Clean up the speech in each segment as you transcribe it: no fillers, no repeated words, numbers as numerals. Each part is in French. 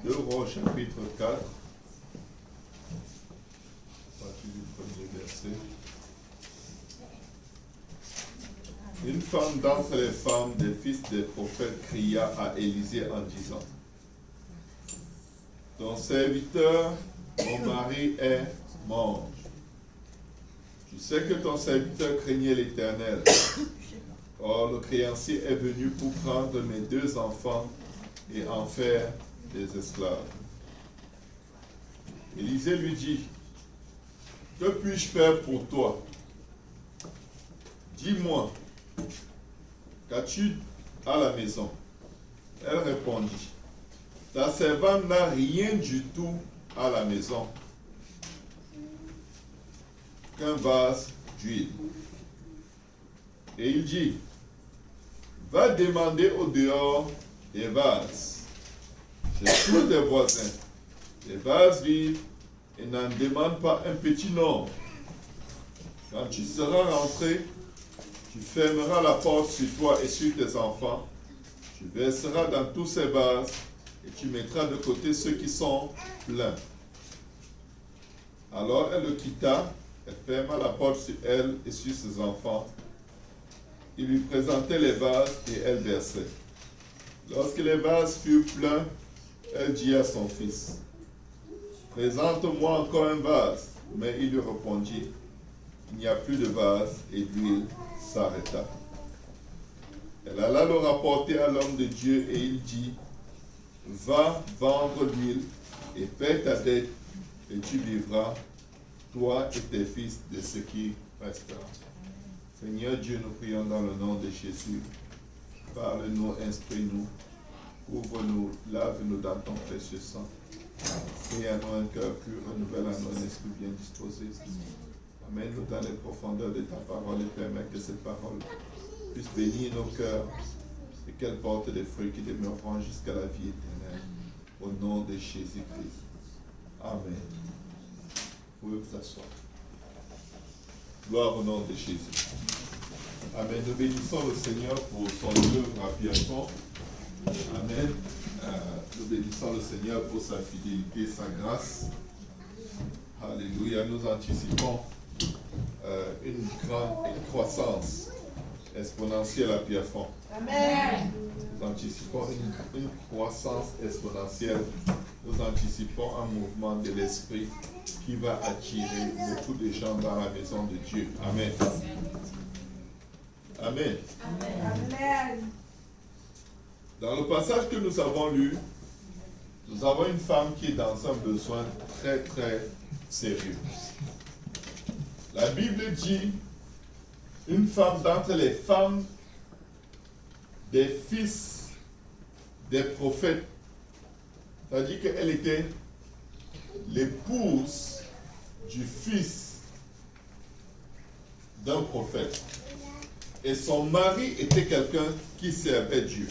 2 Rois chapitre 4, à partir du premier verset. Une femme d'entre les femmes des fils des prophètes cria à Élisée en disant: ton serviteur, mon mari, est mort. Tu sais que ton serviteur craignait l'Éternel. Or, le créancier est venu pour prendre mes 2 enfants et en faire des esclaves. Élisée lui dit: que puis-je faire pour toi? Dis-moi, qu'as-tu à la maison? Elle répondit: ta servante n'a rien du tout à la maison qu'un vase d'huile. Et il dit: va demander au dehors des vases. J'ai tous des voisins, des vases vides, et n'en demande pas un petit nombre. Quand tu seras rentré, tu fermeras la porte sur toi et sur tes enfants. Tu verseras dans tous ces vases et tu mettras de côté ceux qui sont pleins. Alors elle le quitta, elle ferma la porte sur elle et sur ses enfants. Il lui présentait les vases et elle versait. Lorsque les vases furent pleins, elle dit à son fils: présente-moi encore un vase. Mais il lui répondit: il n'y a plus de vase, et l'huile s'arrêta. Elle alla le rapporter à l'homme de Dieu et il dit: va vendre l'huile et paie ta dette, et tu vivras, toi et tes fils, de ce qui restera. Seigneur Dieu, nous prions dans le nom de Jésus. Parle-nous, instruis-nous, ouvre-nous, lave-nous dans ton précieux sang. Crée en nous un cœur pur, renouvelle en nous un esprit bien disposé. Amène-nous dans les profondeurs de ta parole et permets que cette parole puisse bénir nos cœurs et qu'elle porte des fruits qui demeureront jusqu'à la vie éternelle. Au nom de Jésus-Christ. Amen. Vous pouvez vous asseoir. Gloire au nom de Jésus. Amen. Nous bénissons le Seigneur pour son œuvre à Pierrefonds. Amen. Nous bénissons le Seigneur pour sa fidélité, sa grâce. Alléluia. Nous anticipons une grande croissance exponentielle à Pierrefonds. Amen. Nous anticipons une croissance exponentielle. Nous anticipons un mouvement de l'esprit qui va attirer beaucoup de gens dans la maison de Dieu. Amen. Amen. Amen. Dans le passage que nous avons lu, nous avons une femme qui est dans un besoin très très sérieux. La Bible dit une femme d'entre les femmes des fils des prophètes. C'est-à-dire qu'elle était l'épouse du fils d'un prophète. Et son mari était quelqu'un qui servait Dieu.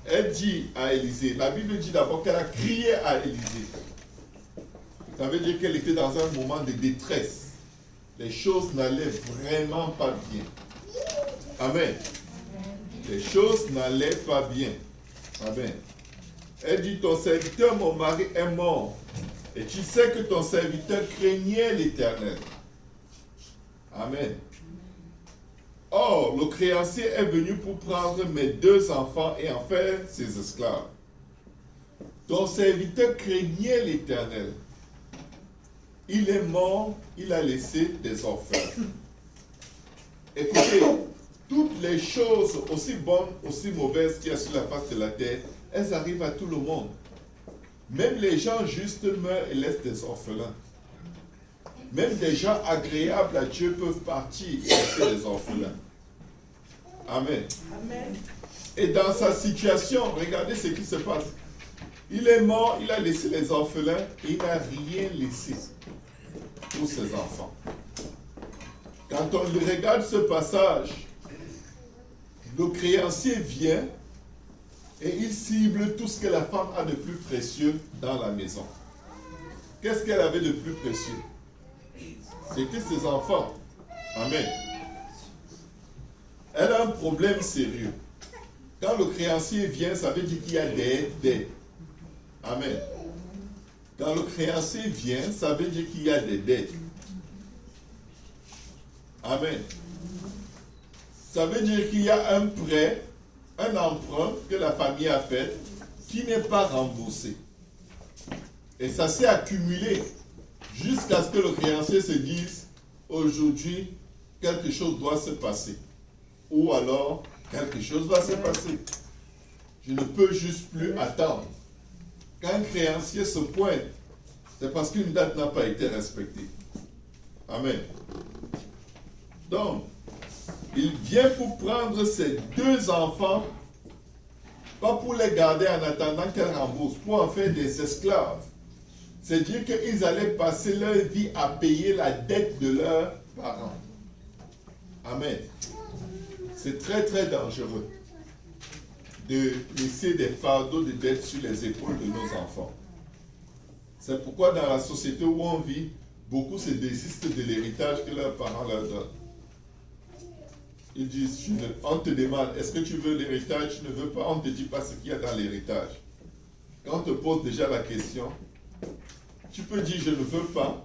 Elle dit à Élisée, la Bible dit d'abord qu'elle a crié à Élisée. Ça veut dire qu'elle était dans un moment de détresse. Les choses n'allaient vraiment pas bien. Amen. Les choses n'allaient pas bien. Amen. Elle dit: ton serviteur, mon mari, est mort. Et tu sais que ton serviteur craignait l'Éternel. Amen. Or, le créancier est venu pour prendre mes 2 enfants et en faire ses esclaves. Ton serviteur craignait l'Éternel. Il est mort, il a laissé des orphelins. Écoutez, toutes les choses, aussi bonnes, aussi mauvaises qu'il y a sur la face de la terre, elles arrivent à tout le monde. Même les gens justes meurent et laissent des orphelins. Même des gens agréables à Dieu peuvent partir et laisser des orphelins. Amen. Amen. Et dans sa situation, regardez ce qui se passe. Il est mort, il a laissé les orphelins et il n'a rien laissé pour ses enfants. Quand on regarde ce passage, le créancier vient et il cible tout ce que la femme a de plus précieux dans la maison. Qu'est-ce qu'elle avait de plus précieux? C'était ses enfants. Amen. Elle a un problème sérieux. Quand le créancier vient, ça veut dire qu'il y a des dettes. Amen. Quand le créancier vient, ça veut dire qu'il y a des dettes. Amen. Ça veut dire qu'il y a un prêt, un emprunt que la famille a fait qui n'est pas remboursé. Et ça s'est accumulé jusqu'à ce que le créancier se dise aujourd'hui quelque chose doit se passer. Ou alors quelque chose va se passer. Je ne peux juste plus attendre. Quand un créancier se pointe, c'est parce qu'une date n'a pas été respectée. Amen. Donc, il vient pour prendre ses 2 enfants, pas pour les garder en attendant qu'elles remboursent, pour en faire des esclaves. C'est-à-dire qu'ils allaient passer leur vie à payer la dette de leurs parents. Amen. C'est très très dangereux de laisser des fardeaux de dette sur les épaules de nos enfants. C'est pourquoi dans la société où on vit, beaucoup se désistent de l'héritage que leurs parents leur donnent. Ils disent, on te demande, est-ce que tu veux l'héritage? Tu ne veux pas, on ne te dit pas ce qu'il y a dans l'héritage. Quand on te pose déjà la question, tu peux dire je ne veux pas,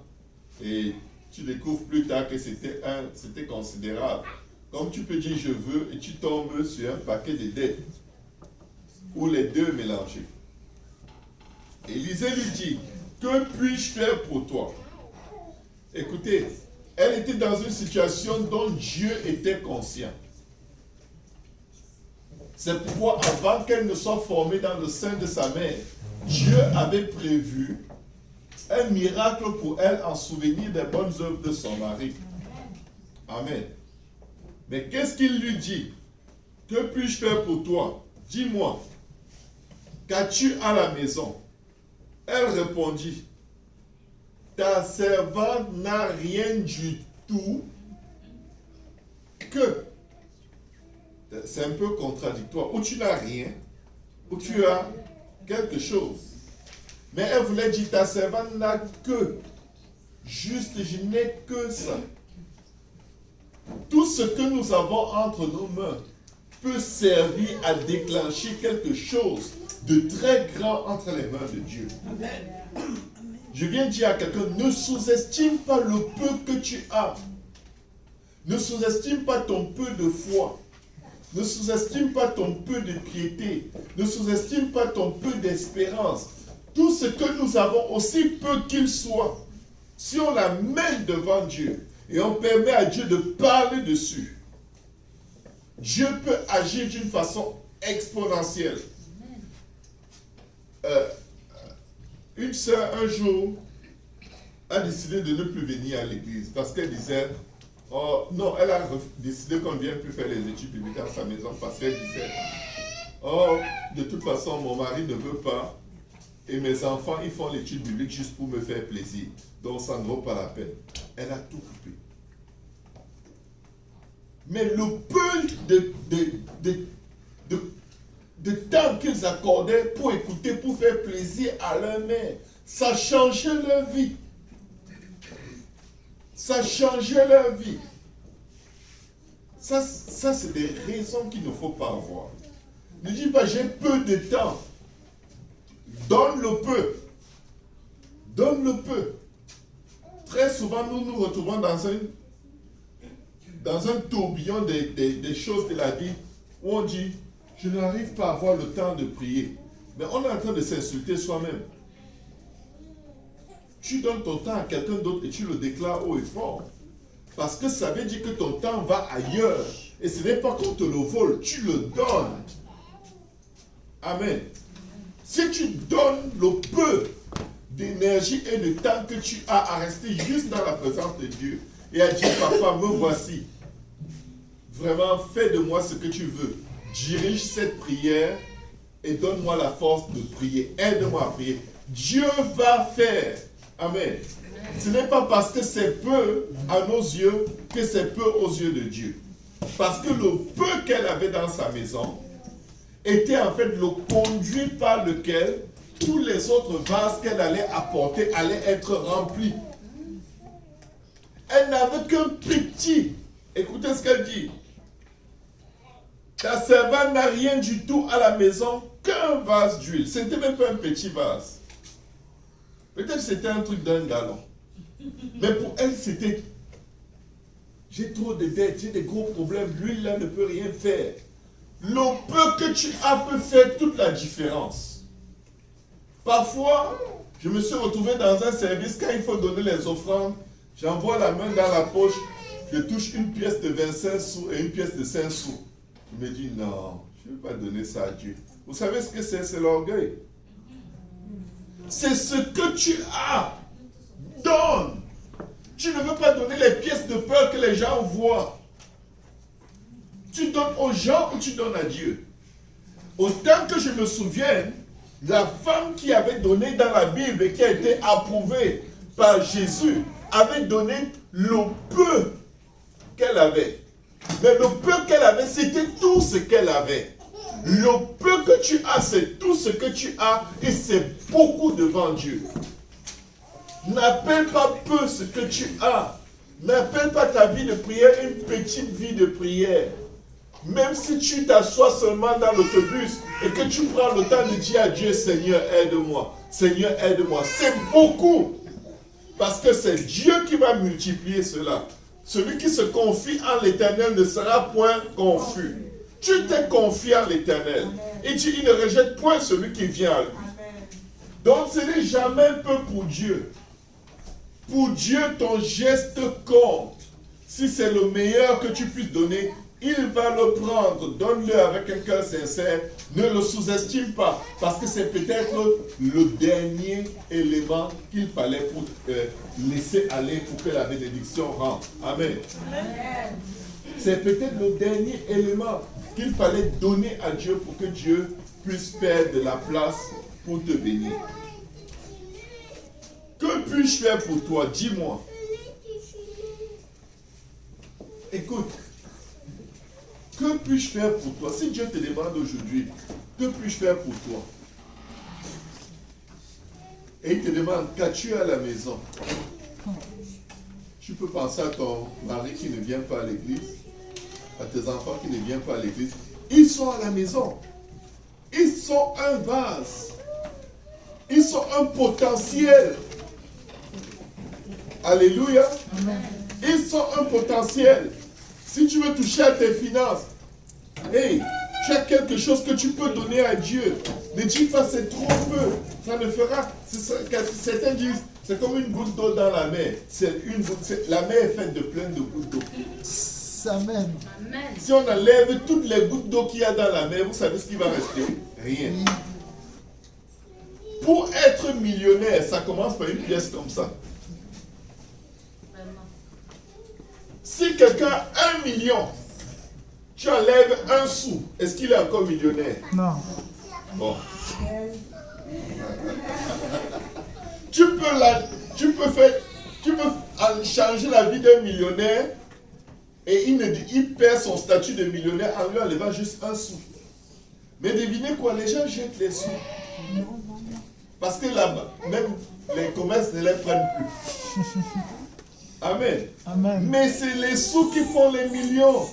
et tu découvres plus tard que c'était considérable. Comme tu peux dire je veux, et tu tombes sur un paquet de dettes, ou les deux mélangés. Élisée lui dit, que puis-je faire pour toi? Écoutez, elle était dans une situation dont Dieu était conscient. C'est pourquoi avant qu'elle ne soit formée dans le sein de sa mère, Dieu avait prévu un miracle pour elle en souvenir des bonnes œuvres de son mari. Amen. Mais qu'est-ce qu'il lui dit? Que puis-je faire pour toi? Dis-moi, qu'as-tu à la maison? Elle répondit, ta servante n'a rien du tout que. C'est un peu contradictoire. Ou tu n'as rien, ou tu as quelque chose. Mais elle voulait dire, ta servante n'a que. Juste, je n'ai que ça. Tout ce que nous avons entre nos mains peut servir à déclencher quelque chose de très grand entre les mains de Dieu. Je viens de dire à quelqu'un, ne sous-estime pas le peu que tu as. Ne sous-estime pas ton peu de foi. Ne sous-estime pas ton peu de piété. Ne sous-estime pas ton peu d'espérance. Tout ce que nous avons, aussi peu qu'il soit, si on la met devant Dieu et on permet à Dieu de parler dessus, Dieu peut agir d'une façon exponentielle. Une sœur, un jour, a décidé de ne plus venir à l'église parce qu'elle disait, oh non, elle a décidé qu'on ne vienne plus faire les études bibliques dans sa maison parce qu'elle disait, oh, de toute façon, mon mari ne veut pas et mes enfants, ils font l'étude biblique juste pour me faire plaisir. Donc, ça ne vaut pas la peine. Elle a tout coupé. Mais le peu de temps qu'ils accordaient pour écouter, pour faire plaisir à leur mère, ça changeait leur vie. Ça changeait leur vie. Ça c'est des raisons qu'il ne faut pas avoir. Ne dis pas, j'ai peu de temps. Donne le peu. Donne le peu. Très souvent, nous nous retrouvons dans un tourbillon des choses de la vie où on dit, je n'arrive pas à avoir le temps de prier. Mais on est en train de s'insulter soi-même. Tu donnes ton temps à quelqu'un d'autre et tu le déclares haut et fort. Parce que ça veut dire que ton temps va ailleurs. Et ce n'est pas qu'on te le vole, tu le donnes. Amen. Si tu donnes le peu d'énergie et de temps que tu as à rester juste dans la présence de Dieu et à dire, papa, me voici. Vraiment, fais de moi ce que tu veux. Dirige cette prière et donne-moi la force de prier. Aide-moi à prier. Dieu va faire. Amen. Ce n'est pas parce que c'est peu à nos yeux que c'est peu aux yeux de Dieu. Parce que le peu qu'elle avait dans sa maison était en fait le conduit par lequel tous les autres vases qu'elle allait apporter allaient être remplis. Elle n'avait qu'un petit. Écoutez ce qu'elle dit. Ta servante n'a rien du tout à la maison qu'un vase d'huile. Ce n'était même pas un petit vase. Peut-être c'était un truc d'un gallon. Mais pour elle, c'était... J'ai trop de dettes, j'ai des gros problèmes. L'huile là ne peut rien faire. Le peu que tu as peut faire toute la différence. Parfois, je me suis retrouvé dans un service, quand il faut donner les offrandes, j'envoie la main dans la poche, je touche une pièce de 25 sous et une pièce de 5 sous. Je me dis non, je ne vais pas donner ça à Dieu. Vous savez ce que c'est? C'est l'orgueil. C'est ce que tu as. Donne. Tu ne veux pas donner les pièces de peur que les gens voient. Tu donnes aux gens ou tu donnes à Dieu? Autant que je me souvienne, la femme qui avait donné dans la Bible et qui a été approuvée par Jésus avait donné le peu qu'elle avait. Mais le peu qu'elle avait, c'était tout ce qu'elle avait. Le peu que tu as, c'est tout ce que tu as et c'est beaucoup devant Dieu. N'appelle pas peu ce que tu as. N'appelle pas ta vie de prière une petite vie de prière. Même si tu t'assois seulement dans l'autobus et que tu prends le temps de dire à Dieu, Seigneur, aide-moi. Seigneur, aide-moi. C'est beaucoup. Parce que c'est Dieu qui va multiplier cela. Celui qui se confie en l'Éternel ne sera point confus. Tu t'es confié en l'Éternel. Et il ne rejette point celui qui vient à lui. Donc ce n'est jamais peu pour Dieu. Pour Dieu, ton geste compte. Si c'est le meilleur que tu puisses donner, il va le prendre. Donne-le avec un cœur sincère. Ne le sous-estime pas. Parce que c'est peut-être le dernier élément qu'il fallait pour laisser aller pour que la bénédiction rentre. Amen. C'est peut-être le dernier élément qu'il fallait donner à Dieu pour que Dieu puisse faire de la place pour te bénir. Que puis-je faire pour toi? Dis-moi. Écoute. Que puis-je faire pour toi? Si Dieu te demande aujourd'hui, que puis-je faire pour toi? Et il te demande, qu'as-tu à la maison? Tu peux penser à ton mari qui ne vient pas à l'église, à tes enfants qui ne viennent pas à l'église. Ils sont à la maison. Ils sont un vase. Ils sont un potentiel. Alléluia. Amen. Ils sont un potentiel. Si tu veux toucher à tes finances, hey, tu as quelque chose que tu peux donner à Dieu. Ne dis pas c'est trop peu. Ça ne fera. Certains disent, c'est comme une goutte d'eau dans la mer. La mer est faite de plein de gouttes d'eau. Amen. Si on enlève toutes les gouttes d'eau qu'il y a dans la mer, vous savez ce qui va rester? Rien. Pour être millionnaire, ça commence par une pièce comme ça. Si quelqu'un a 1 million, tu enlèves 1 sou, est-ce qu'il est encore millionnaire? Non. Bon. Tu peux changer la vie d'un millionnaire et il perd son statut de millionnaire en lui enlevant juste 1 sou. Mais devinez quoi, les gens jettent les sous. Parce que là-bas, même les commerces ne les prennent plus. Amen. Amen. Mais c'est les sous qui font les millions.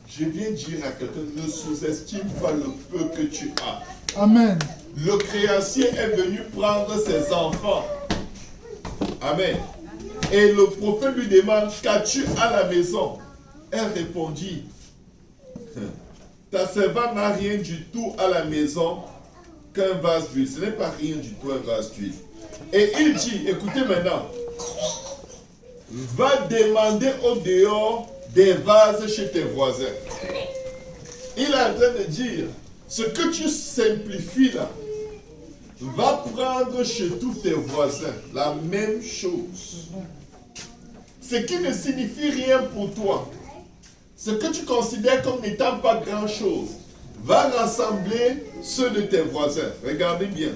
Je viens dire à quelqu'un, ne sous-estime pas le peu que tu as. Amen. Le créancier est venu prendre ses enfants. Amen. Et le prophète lui demande, qu'as-tu à la maison? Elle répondit, ta servante n'a rien du tout à la maison qu'un vase d'huile. Ce n'est pas rien du tout un vase d'huile. Et il dit, écoutez maintenant, va demander au dehors des vases chez tes voisins. Il est en train de dire, ce que tu simplifies là, va prendre chez tous tes voisins la même chose. Ce qui ne signifie rien pour toi, ce que tu considères comme n'étant pas grand chose, va rassembler ceux de tes voisins. Regardez bien.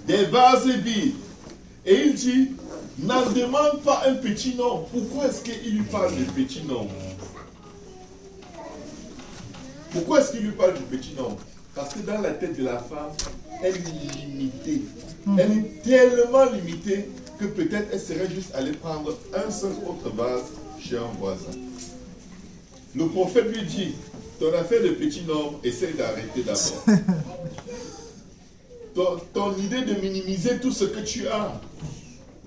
Des vases vides. Et il dit, n'en demande pas un petit nombre. Pourquoi est-ce qu'il lui parle de petit nombre? Pourquoi est-ce qu'il lui parle du petit nombre? Parce que dans la tête de la femme, elle est limitée. Elle est tellement limitée que peut-être elle serait juste allée prendre un seul autre vase chez un voisin. Le prophète lui dit, ton affaire de petit nombre, essaye d'arrêter d'abord. Ton idée de minimiser tout ce que tu as,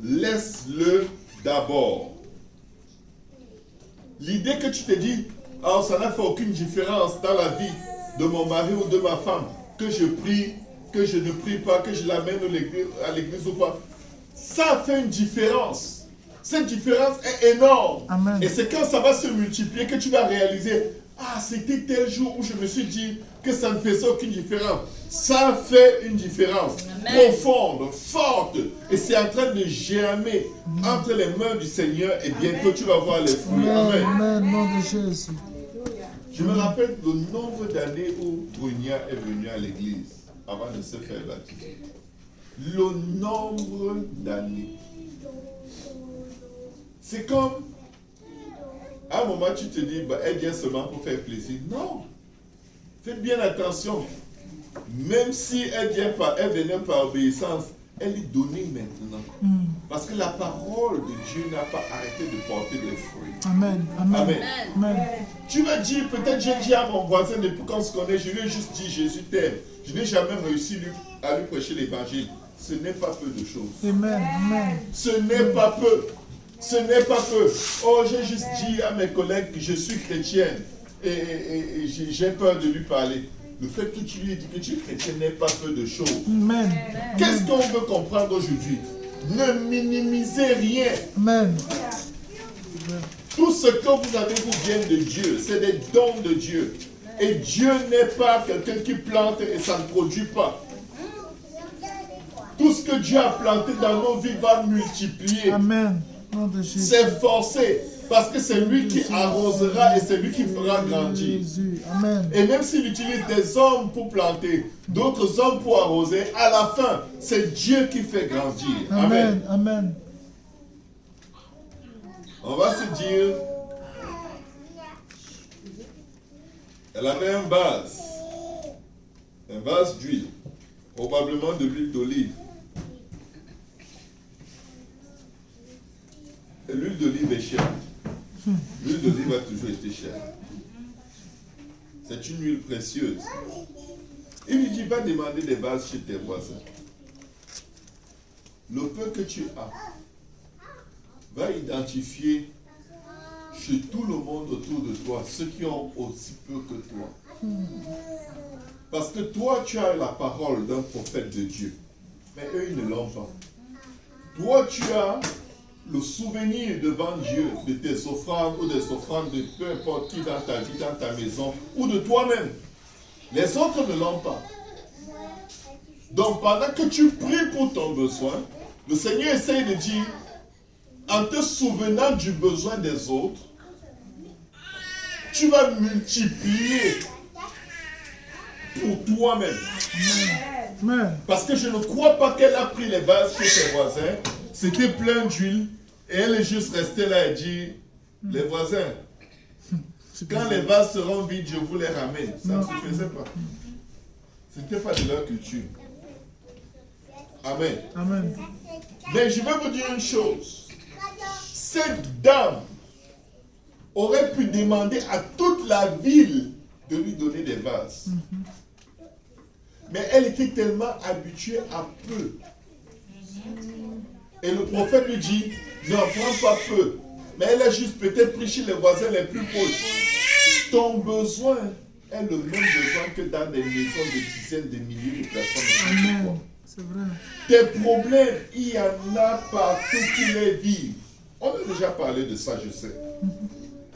laisse-le d'abord. L'idée que tu te dis, ah, ça n'a fait aucune différence dans la vie de mon mari ou de ma femme, que je prie, que je ne prie pas, que je l'amène à l'église ou pas, ça fait une différence. Cette différence est énorme. Amen. Et c'est quand ça va se multiplier que tu vas réaliser, ah, c'était tel jour où je me suis dit que ça ne faisait aucune différence. Ça fait une différence profonde, forte. Et c'est en train de germer entre les mains du Seigneur et bientôt tu vas voir les fruits. Amen. Amen. Nom de Jésus. Je me rappelle le nombre d'années où Brunia est venue à l'église avant de se faire baptiser. Le nombre d'années. C'est comme, à un moment tu te dis, bah, elle vient seulement pour faire plaisir. Non. Faites bien attention. Même si elle venait par obéissance, elle est donnée maintenant. Parce que la parole de Dieu n'a pas arrêté de porter des fruits. Amen. Amen. Amen. Amen. Tu vas dire, peut-être j'ai dit à mon voisin depuis qu'on se connaît, je lui ai juste dit Jésus t'aime. Je n'ai jamais réussi à lui prêcher l'évangile. Ce n'est pas peu de choses. Amen. Amen. Ce n'est pas peu. Ce n'est pas peu. Oh, j'ai juste dit à mes collègues que je suis chrétienne et j'ai peur de lui parler. Le fait que tu lui aies dit que tu es chrétien n'est pas peu de choses. Amen. Qu'est-ce qu'on veut comprendre aujourd'hui? Ne minimisez rien. Amen. Tout ce que vous avez vous vient de Dieu. C'est des dons de Dieu. Et Dieu n'est pas quelqu'un qui plante et ça ne produit pas. Tout ce que Dieu a planté dans nos vies va multiplier. Amen. Nom de Jésus. C'est forcé. Parce que c'est lui qui arrosera et c'est lui qui fera grandir. Jésus. Amen. Et même s'il utilise des hommes pour planter, d'autres hommes pour arroser, à la fin, c'est Dieu qui fait grandir. Amen. Amen. Amen. On va se dire, elle avait un vase d'huile, probablement de l'huile d'olive. Et l'huile d'olive est chère. L'huile d'olive a toujours été chère. C'est une huile précieuse. Il lui dit, va demander des vases chez tes voisins. Le peu que tu as, va identifier chez tout le monde autour de toi ceux qui ont aussi peu que toi. Parce que toi, tu as la parole d'un prophète de Dieu. Mais eux, ils ne l'ont pas. Toi, tu as le souvenir devant Dieu de tes offrandes ou des offrandes de peu importe qui dans ta vie, dans ta maison ou de toi-même. Les autres ne l'ont pas. Donc pendant que tu pries pour ton besoin, le Seigneur essaye de dire, en te souvenant du besoin des autres, tu vas multiplier pour toi-même. Amen. Parce que je ne crois pas qu'elle a pris les vases chez ses voisins, c'était plein d'huile, et elle est juste restée là et dit, les voisins, quand les vases seront vides, je vous les ramène. Ça ne se faisait pas. Ce n'était pas de leur culture. Amen. Amen. Mais je vais vous dire une chose. Cette dame aurait pu demander à toute la ville de lui donner des vases. Mais elle était tellement habituée à peu. Et le prophète lui dit, n'en prends pas peu. Mais elle a juste peut-être pris chez les voisins les plus proches. Ton besoin est le même besoin que dans des maisons de dizaines de milliers de personnes. Amen. C'est vrai. Tes problèmes, il y en a partout qui les vivent. On a déjà parlé de ça, je sais.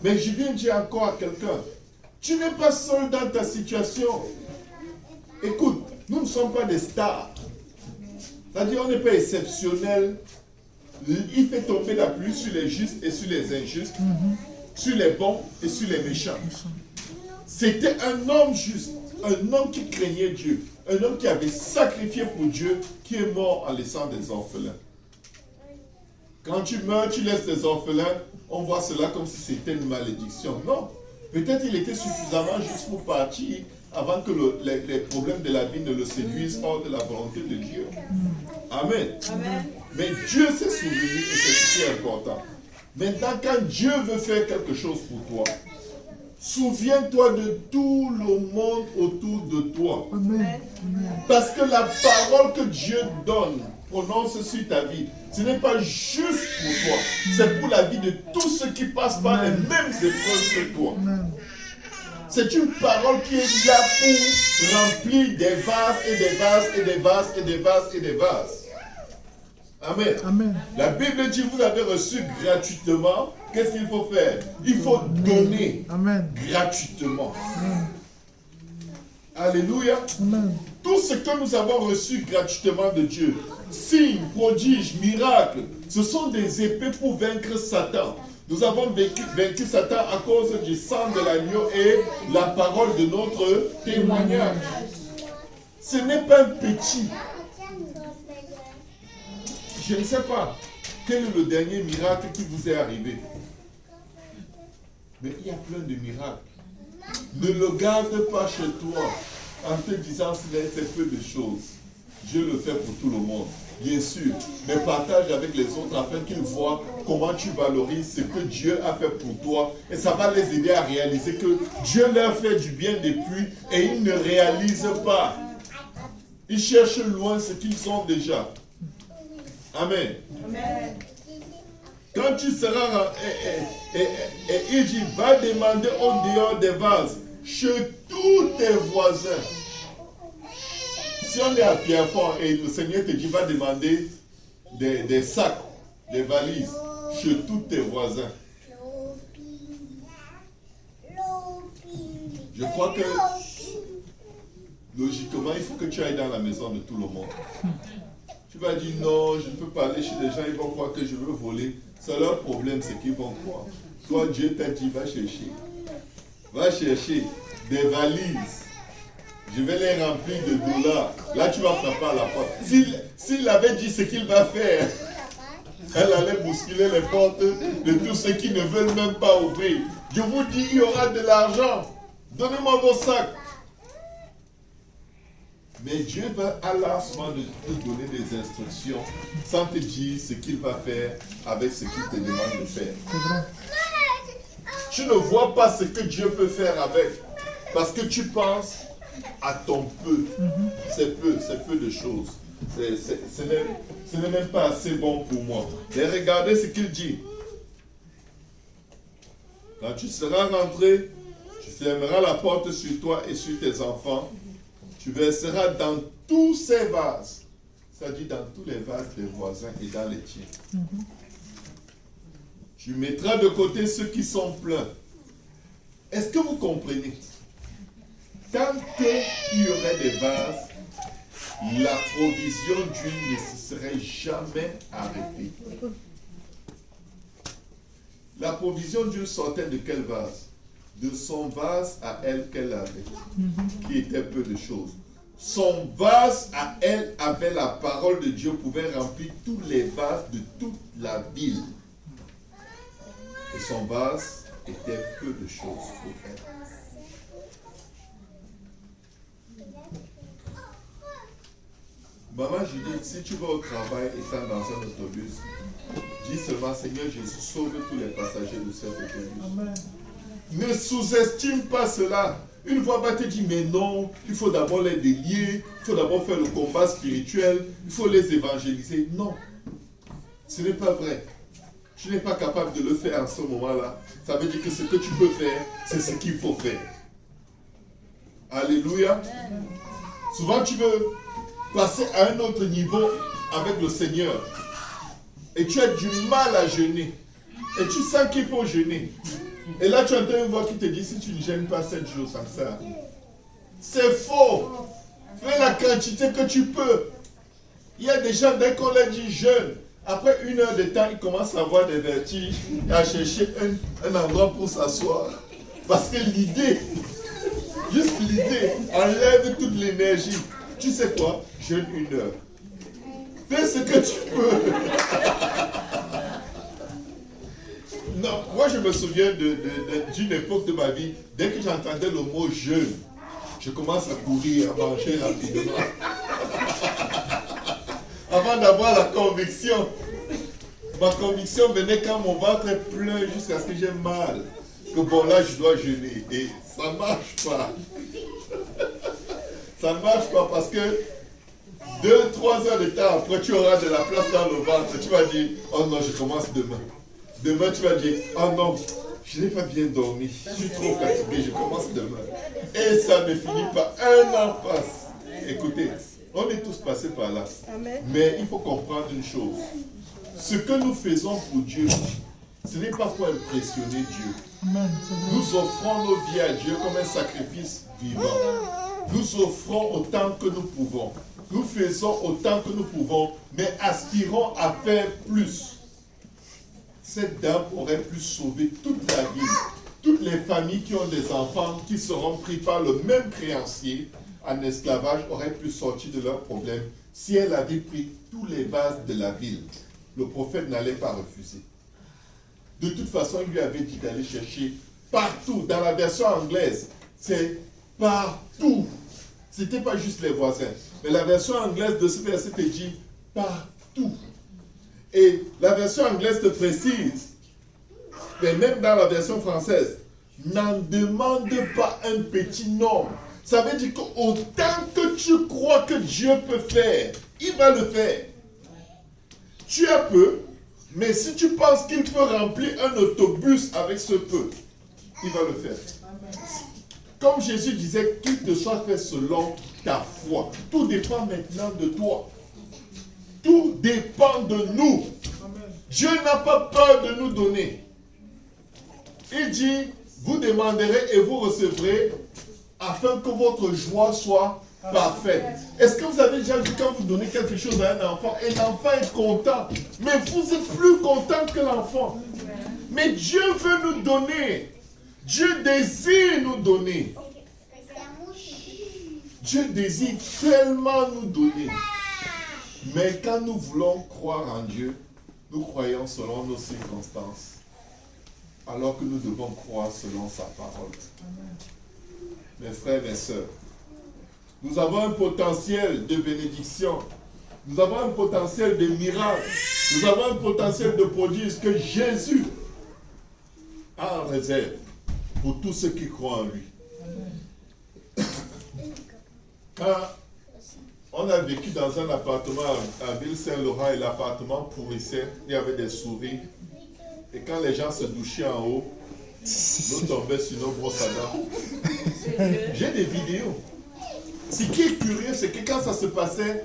Mais je viens dire encore à quelqu'un, tu n'es pas seul dans ta situation. Écoute, nous ne sommes pas des stars. C'est-à-dire, on n'est pas exceptionnel. Il fait tomber la pluie sur les justes et sur les injustes, sur les bons et sur les méchants. C'était un homme juste, un homme qui craignait Dieu, un homme qui avait sacrifié pour Dieu, qui est mort en laissant des orphelins. Quand tu meurs, tu laisses des orphelins, on voit cela comme si c'était une malédiction. Non, peut-être il était suffisamment juste pour partir avant que les problèmes de la vie ne le séduisent hors de la volonté de Dieu. Amen. Amen. Mais Dieu s'est souvenu et c'est ce qui est important. Maintenant, quand Dieu veut faire quelque chose pour toi, souviens-toi de tout le monde autour de toi. Amen. Parce que la parole que Dieu donne, prononce sur ta vie, ce n'est pas juste pour toi, c'est pour la vie de tous ceux qui passent par les mêmes épreuves que toi. Amen. C'est une parole qui est là pour remplir des vases et des vases et des vases et des vases et des vases. Amen. Amen. La Bible dit, vous avez reçu gratuitement. Qu'est-ce qu'il faut faire? Il faut donner Amen. gratuitement. Alléluia. Amen. Tout ce que nous avons reçu gratuitement de Dieu, signes, prodiges, miracles, ce sont des épées pour vaincre Satan. Nous avons vaincu Satan à cause du sang de l'agneau et la parole de notre témoignage. Ce n'est pas un petit. Je ne sais pas quel est le dernier miracle qui vous est arrivé. Mais il y a plein de miracles. Ne le garde pas chez toi en te disant c'est peu de choses. Dieu le fait pour tout le monde, bien sûr. Mais partage avec les autres afin qu'ils voient comment tu valorises ce que Dieu a fait pour toi. Et ça va les aider à réaliser que Dieu leur fait du bien depuis et ils ne réalisent pas. Ils cherchent loin ce qu'ils ont déjà. Amen. Amen. Quand tu seras... Et il dit, va demander au dehors des vases, chez tous tes voisins. Si on est à Pierrefonds et le Seigneur te dit, va demander des sacs, des valises, chez tous tes voisins. Je crois que, logiquement, il faut que tu ailles dans la maison de tout le monde. Tu vas dire non, je ne peux pas aller chez les gens, ils vont croire que je veux voler. C'est leur problème, c'est qu'ils vont croire. Toi, Dieu t'a dit, va chercher. Va chercher des valises. Je vais les remplir de dollars. Là, tu vas frapper à la porte. S'il avait dit ce qu'il va faire, elle allait bousculer les portes de tous ceux qui ne veulent même pas ouvrir. Je vous dis, il y aura de l'argent. Donnez-moi vos sacs. Mais Dieu va à lancement de te donner des instructions sans te dire ce qu'il va faire avec ce qu'il te demande de faire. Tu ne vois pas ce que Dieu peut faire avec parce que tu penses à ton peu. C'est peu de choses. Ce n'est même pas assez bon pour moi. Mais regardez ce qu'il dit. Quand tu seras rentré, tu fermeras la porte sur toi et sur tes enfants. Tu verseras dans tous ces vases, c'est-à-dire dans tous les vases des voisins et dans les tiens. Tu mettras de côté ceux qui sont pleins. Est-ce que vous comprenez? Tant qu'il y aurait des vases, la provision d'huile ne se serait jamais arrêtée. La provision d'huile sortait de quel vase? De son vase à elle qu'elle avait, qui était peu de choses. Son vase à elle avait la parole de Dieu, pouvait remplir tous les vases de toute la ville. Et son vase était peu de choses pour elle. Maman Judith, si tu vas au travail étant dans un autobus, dis seulement, Seigneur Jésus, sauve tous les passagers de cet autobus. Amen. Ne sous-estime pas cela. Une fois, va te dire, mais non, il faut d'abord les délier, il faut d'abord faire le combat spirituel, il faut les évangéliser. Non, ce n'est pas vrai. Tu n'es pas capable de le faire en ce moment-là. Ça veut dire que ce que tu peux faire, c'est ce qu'il faut faire. Alléluia. Souvent, tu veux passer à un autre niveau avec le Seigneur. Et tu as du mal à jeûner. Et tu sens qu'il faut jeûner. Et là, tu entends une voix qui te dit, si tu ne gênes pas 7 jours, ça me sert. C'est faux. Fais la quantité que tu peux. Il y a des gens, dès qu'on leur dit jeûne, après 1 heure de temps, ils commencent à avoir des vertiges et à chercher un endroit pour s'asseoir. Parce que l'idée, juste l'idée, enlève toute l'énergie. Tu sais quoi? Jeûne 1 heure. Fais ce que tu peux. Non, moi je me souviens d'une époque de ma vie, dès que j'entendais le mot jeûne, je commence à courir, à manger rapidement. Avant d'avoir la conviction. Ma conviction venait quand mon ventre est plein jusqu'à ce que j'ai mal. que bon là je dois jeûner. Et ça ne marche pas. Ça ne marche pas parce que 2-3 heures de temps après, tu auras de la place dans le ventre. Tu vas dire, oh non, je commence demain. Demain, tu vas dire, oh non, je n'ai pas bien dormi. Je suis trop fatigué, je commence demain. Et ça ne finit pas. Un an passe. Écoutez, on est tous passés par là. Mais il faut comprendre une chose. Ce que nous faisons pour Dieu, ce n'est pas pour impressionner Dieu. Amen. Nous offrons nos vies à Dieu comme un sacrifice vivant. Nous offrons autant que nous pouvons. Nous faisons autant que nous pouvons, mais aspirons à faire plus. Cette dame aurait pu sauver toute la ville. Toutes les familles qui ont des enfants qui seront pris par le même créancier en esclavage auraient pu sortir de leurs problèmes si elle avait pris tous les vases de la ville. Le prophète n'allait pas refuser. De toute façon, il lui avait dit d'aller chercher partout. Dans la version anglaise, c'est partout. Ce n'était pas juste les voisins. Mais la version anglaise de ce verset te dit partout. Et la version anglaise te précise, mais même dans la version française, n'en demande pas un petit nombre. Ça veut dire qu'autant que tu crois que Dieu peut faire, il va le faire. Tu as peu, mais si tu penses qu'il peut remplir un autobus avec ce peu, il va le faire. Comme Jésus disait, qu'il te soit fait selon ta foi. Tout dépend maintenant de toi. Tout dépend de nous. Dieu n'a pas peur de nous donner. Il dit, vous demanderez et vous recevrez afin que votre joie soit parfaite. Est-ce que vous avez déjà vu quand vous donnez quelque chose à un enfant est content, mais vous êtes plus content que l'enfant. Mais Dieu veut nous donner. Dieu désire nous donner. Dieu désire tellement nous donner. Mais quand nous voulons croire en Dieu, nous croyons selon nos circonstances. Alors que nous devons croire selon sa parole. Mes frères, mes sœurs, nous avons un potentiel de bénédiction. Nous avons un potentiel de miracle. Nous avons un potentiel de prodige que Jésus a en réserve pour tous ceux qui croient en lui. Quand on a vécu dans un appartement à Ville-Saint-Laurent et l'appartement pourrissait, il y avait des souris. Et quand les gens se douchaient en haut, nous tombions sur nos brosses à dents. J'ai des vidéos. Ce qui est curieux, c'est que quand ça se passait,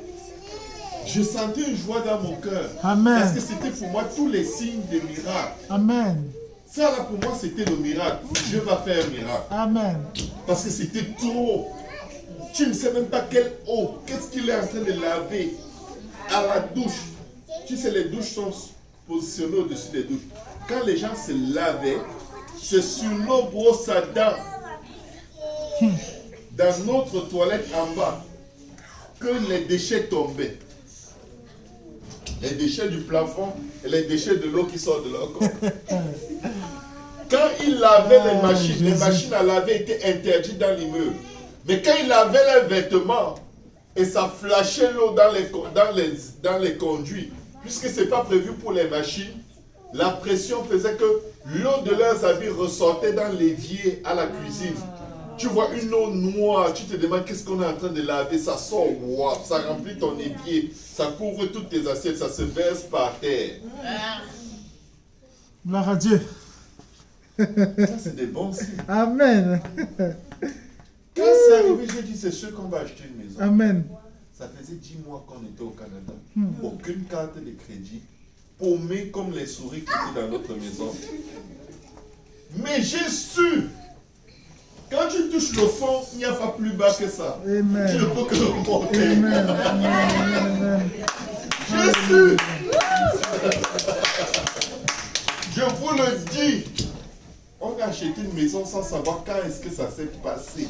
je sentais une joie dans mon cœur. Amen. Parce que c'était pour moi tous les signes de miracle. Amen. Ça là pour moi c'était le miracle. Dieu va faire un miracle. Amen. Parce que c'était trop. Tu ne sais même pas quelle eau. Qu'est-ce qu'il est en train de laver à la douche. Tu sais, les douches sont positionnées au-dessus des douches. Quand les gens se lavaient, c'est sur nos brosses à dents, dans notre toilette en bas, que les déchets tombaient. Les déchets du plafond et les déchets de l'eau qui sort de leur corps. Quand ils lavaient les machines à laver étaient interdites dans l'immeuble. Mais quand ils lavaient les vêtements, et ça flashait l'eau dans les conduits, puisque ce n'est pas prévu pour les machines, la pression faisait que l'eau de leurs habits ressortait dans l'évier à la cuisine. Tu vois une eau noire, tu te demandes qu'est-ce qu'on est en train de laver, ça sort, wow, ça remplit ton évier, ça couvre toutes tes assiettes, ça se verse par terre. Gloire à Dieu. Ça c'est des bons signes. Amen. Quand c'est arrivé, j'ai dit c'est sûr qu'on va acheter une maison. Amen. Ça faisait 10 mois qu'on était au Canada. Aucune carte de crédit. Paumé comme les souris qui étaient dans notre maison. Mais j'ai su. Quand tu touches le fond, il n'y a pas plus bas que ça. Amen. Tu ne peux que remonter. Amen. Amen. J'ai su. Je vous le dis. On a acheté une maison sans savoir quand est-ce que ça s'est passé.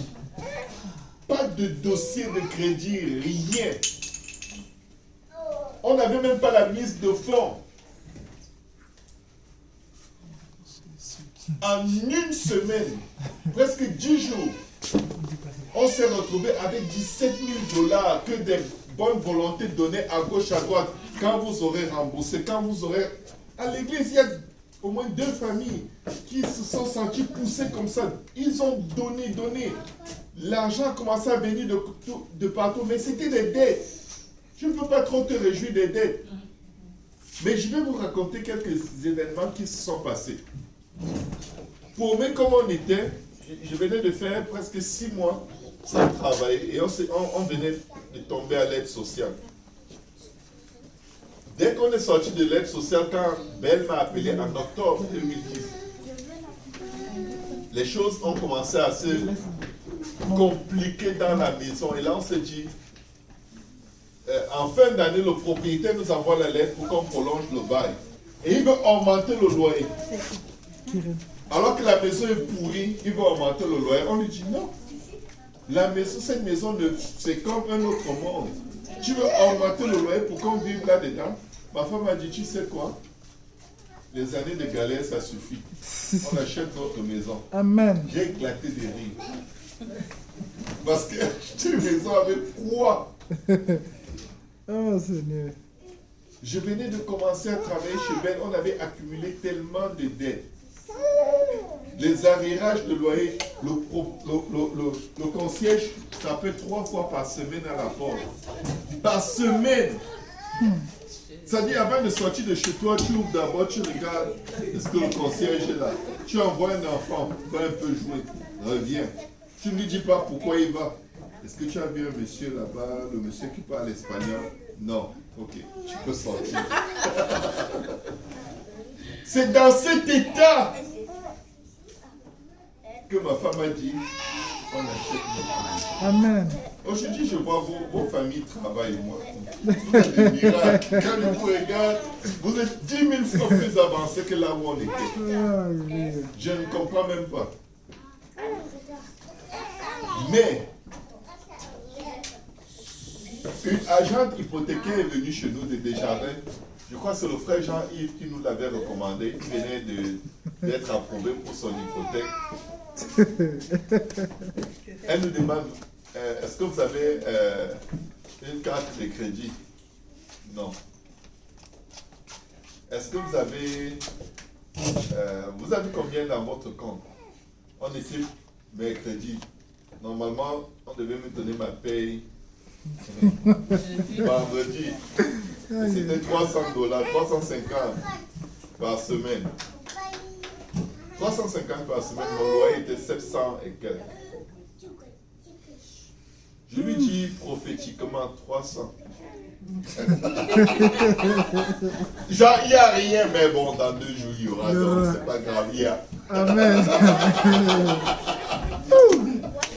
Pas de dossier de crédit, rien. On n'avait même pas la mise de fonds. En une semaine, presque 10 jours, on s'est retrouvé avec 17 000 $ que des bonnes volontés données à gauche, à droite. Quand vous aurez remboursé, quand vous aurez... À l'église, il y a au moins 2 familles qui se sont senties poussées comme ça. Ils ont donné. L'argent a commencé à venir de partout, mais c'était des dettes. Tu ne peux pas trop te réjouir des dettes. Mais je vais vous raconter quelques événements qui se sont passés. Pour moi, comme on était, je venais de faire presque 6 mois sans travailler et on venait de tomber à l'aide sociale. Dès qu'on est sorti de l'aide sociale, quand Belle m'a appelé en octobre 2010, les choses ont commencé à se compliquer dans la maison. Et là, on s'est dit, en fin d'année, le propriétaire nous envoie la lettre pour qu'on prolonge le bail. Et il veut augmenter le loyer. Alors que la maison est pourrie, il veut augmenter le loyer. On lui dit non. La maison, cette maison, c'est comme un autre monde. Tu veux augmenter le loyer pour qu'on vive là-dedans? Ma femme m'a dit, tu sais quoi? Les années de galère, ça suffit. On achète notre maison. Amen. J'ai éclaté de rire. Parce que acheter une maison avec quoi? Oh Seigneur. Je venais de commencer à travailler chez Ben. On avait accumulé tellement de dettes. Les arrérages de loyer, le concierge s'appelle 3 fois par semaine à la porte. Par semaine. C'est-à-dire, avant de sortir de chez toi, tu ouvres d'abord, tu regardes est-ce que le concierge est là. Tu envoies un enfant, va un peu jouer, reviens. Tu ne lui dis pas pourquoi il va. Est-ce que tu as vu un monsieur là-bas, le monsieur qui parle espagnol? Non. Ok, tu peux sortir. C'est dans cet état que ma femme a dit, on achète notre maison. Amen. Aujourd'hui, je vois vos familles travailler, moi. Vous êtes des miracles. Quand je vous regarde, vous êtes 10 000 fois plus avancés que là où on était. Je ne comprends même pas. Mais, une agente hypothécaire est venue chez nous de Desjardins. Je crois que c'est le frère Jean-Yves qui nous l'avait recommandé. Il venait d'être approuvé pour son hypothèque. Elle nous demande, est-ce que vous avez une carte de crédit? Non. Est-ce que vous avez combien dans votre compte? On était mercredi. Normalement, on devait me donner ma paye vendredi. C'était $300, 350 par semaine. 350 par semaine, mon loyer était 700 et quelques. Je lui dis prophétiquement 300. Genre, il n'y a rien, mais bon, dans 2 jours, il y aura, donc c'est pas grave, il y a. Amen.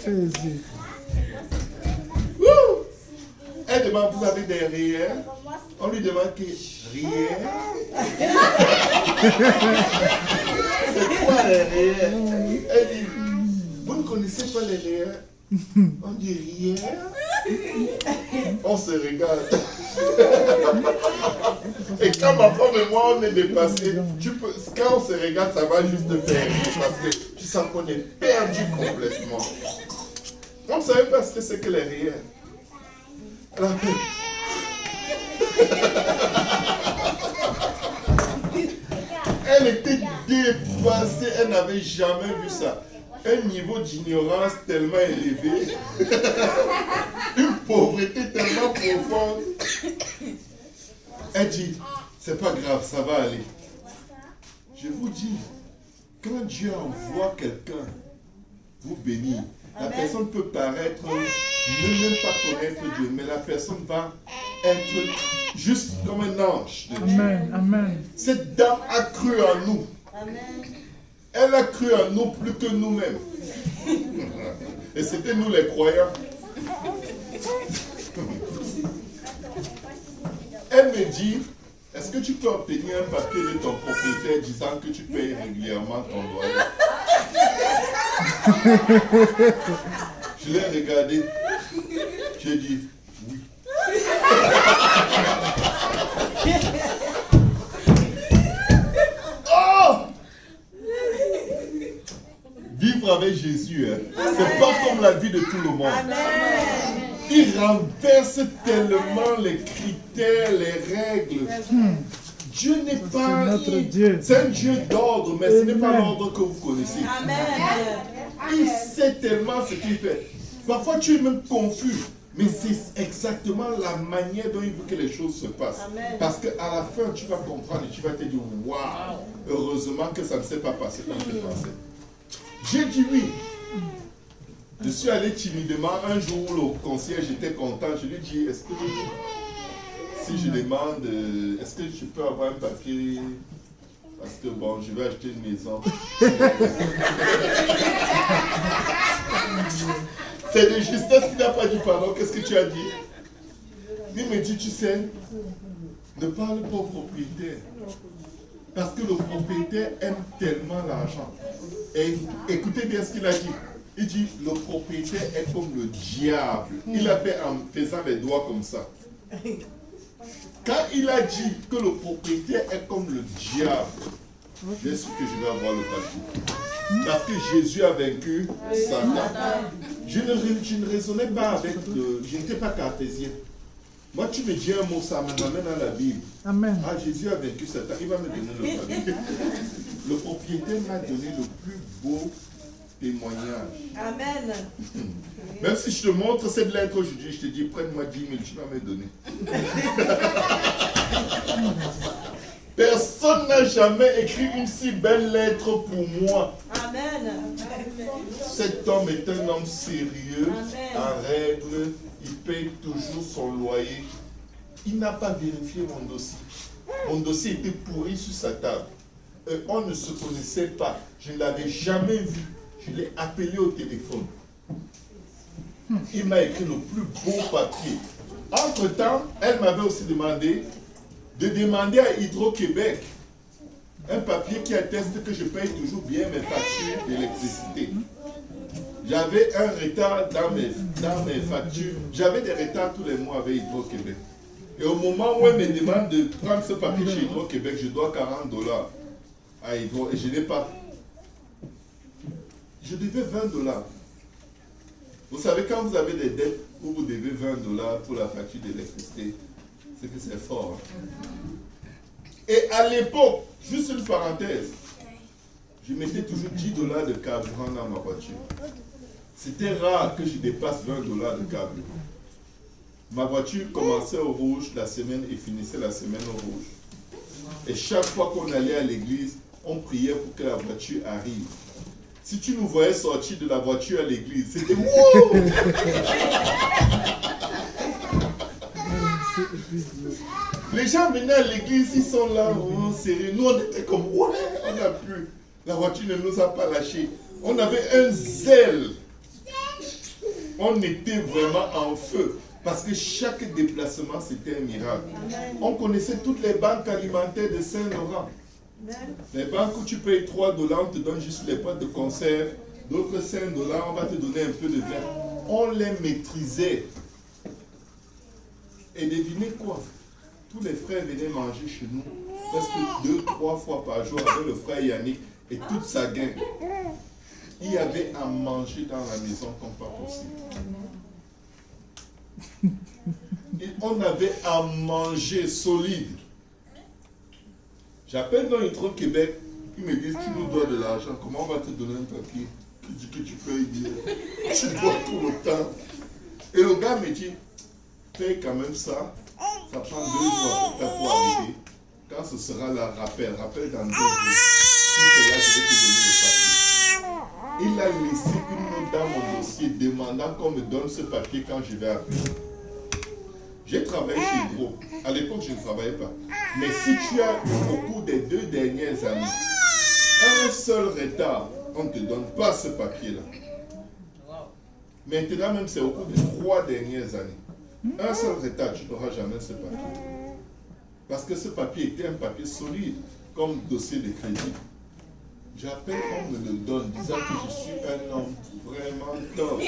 Jésus. Elle demande, vous avez des RIER? On lui demande que RIER? C'est quoi les RIER? Elle dit, vous ne connaissez pas les RIER? On dit RIER? On se regarde. Et quand ma femme et moi on est dépassés, quand on se regarde, ça va juste te faire rire parce que tu sens qu'on est perdu complètement. On ne savait pas ce que c'est que les RIER. Elle était dépassée, elle n'avait jamais vu ça. Un niveau d'ignorance tellement élevé, une pauvreté tellement profonde. Elle dit, c'est pas grave, ça va aller. Je vous dis, quand Dieu envoie quelqu'un vous bénir, la personne peut paraître, ne même pas connaître Dieu, mais la personne va être juste comme un ange de Dieu. Amen. Amen. Cette dame a cru en nous. Elle a cru en nous plus que nous-mêmes. Et c'était nous les croyants. Elle me dit, est-ce que tu peux obtenir un papier de ton propriétaire disant que tu payes régulièrement ton loyer? Je l'ai regardé. J'ai dit, oui. Oh! Vivre avec Jésus, hein, c'est pas comme la vie de tout le monde. Il renverse tellement les critères, les règles. Dieu n'est pas... notre Dieu. C'est un Dieu d'ordre, mais ce n'est pas Amen. l'ordre que vous connaissez. Amen. Il sait tellement ce qu'il fait. Parfois, tu es même confus. Mais c'est exactement la manière dont il veut que les choses se passent. Amen. Parce qu'à la fin, tu vas comprendre et tu vas te dire, waouh, heureusement que ça ne s'est pas passé comme je pensais. J'ai dit oui. Je suis allé timidement. Un jour, le concierge était content. Je lui ai dit, est-ce que si je demande, est-ce que je peux avoir un papier? Parce que bon, je vais acheter une maison. C'est de justesse qui n'a pas dit pardon. Qu'est-ce que tu as dit? Il me dit, tu sais, ne parle pas au propriétaire. Parce que le propriétaire aime tellement l'argent. Et écoutez bien ce qu'il a dit. Il dit, le propriétaire est comme le diable. Il a fait en faisant les doigts comme ça. Quand il a dit que le propriétaire est comme le diable, bien sûr que je vais avoir le papier. Parce que Jésus a vaincu Satan. Je ne raisonnais pas avec le... Je n'étais pas cartésien. Moi, tu me dis un mot, ça me ramène à la Bible. Amen. Ah, Jésus a vaincu Satan. Il va me donner le papier. Le propriétaire m'a donné le plus beau témoignage. Amen. Même si je te montre cette lettre aujourd'hui, je te dis, prenne-moi 10 000, tu vas me donner. Personne n'a jamais écrit une si belle lettre pour moi. Amen. Cet homme est un homme sérieux, Amen. en règle, il paye toujours son loyer. Il n'a pas vérifié mon dossier. Mon dossier était pourri sur sa table. On ne se connaissait pas. Je ne l'avais jamais vu. Je l'ai appelé au téléphone. Il m'a écrit le plus beau papier. Entre-temps, elle m'avait aussi demandé de demander à Hydro-Québec un papier qui atteste que je paye toujours bien mes factures d'électricité. J'avais un retard dans mes factures. J'avais des retards tous les mois avec Hydro-Québec. Et au moment où elle me demande de prendre ce papier chez Hydro-Québec, je dois 40 $ à Hydro et je n'ai pas. Je devais 20 $. Vous savez, quand vous avez des dettes où vous devez 20 $ pour la facture d'électricité, c'est que c'est fort. Hein? Et à l'époque, juste une parenthèse, je mettais toujours 10 $ de carburant dans ma voiture. C'était rare que je dépasse 20 $ de carburant. Ma voiture commençait au rouge la semaine et finissait la semaine au rouge. Et chaque fois qu'on allait à l'église, on priait pour que la voiture arrive. Si tu nous voyais sortir de la voiture à l'église, c'était wouh! Les gens venaient à l'église, ils sont là, oh, sérieux. Nous, on était comme, ouais, on n'a plus. La voiture ne nous a pas lâchés. On avait un zèle. On était vraiment en feu. Parce que chaque déplacement, c'était un miracle. On connaissait toutes les banques alimentaires de Saint-Laurent. Les banques où tu payes 3 $, on te donne juste les boîtes de conserve. D'autres 5 $, on va te donner un peu de vin. On les maîtrisait. Et devinez quoi? Tous les frères venaient manger chez nous. Presque 2-3 fois par jour avec le frère Yannick et toute sa gang. Il y avait à manger dans la maison comme pas possible. Et on avait à manger solide. J'appelle dans Hydro-Québec, ils me disent, tu nous dois de l'argent, comment on va te donner un papier? Tu dis que tu peux y dire, tu dois tout le temps. Et le gars me dit, paye quand même ça, ça prend 2 jours pour arriver. Quand ce sera là, rappelle dans 2 jours. Si c'est là, je vais te donner le papier. Il a laissé une note dans mon dossier demandant qu'on me donne ce papier quand je vais appeler. J'ai travaillé chez Hydro. À l'époque, je ne travaillais pas. Mais si tu as, au cours des 2 dernières années, un seul retard, on ne te donne pas ce papier-là. Maintenant, même c'est au cours des 3 dernières années. Un seul retard, tu n'auras jamais ce papier. Parce que ce papier était un papier solide, comme dossier de crédit. J'appelle, on me le donne, disant que je suis un homme vraiment top.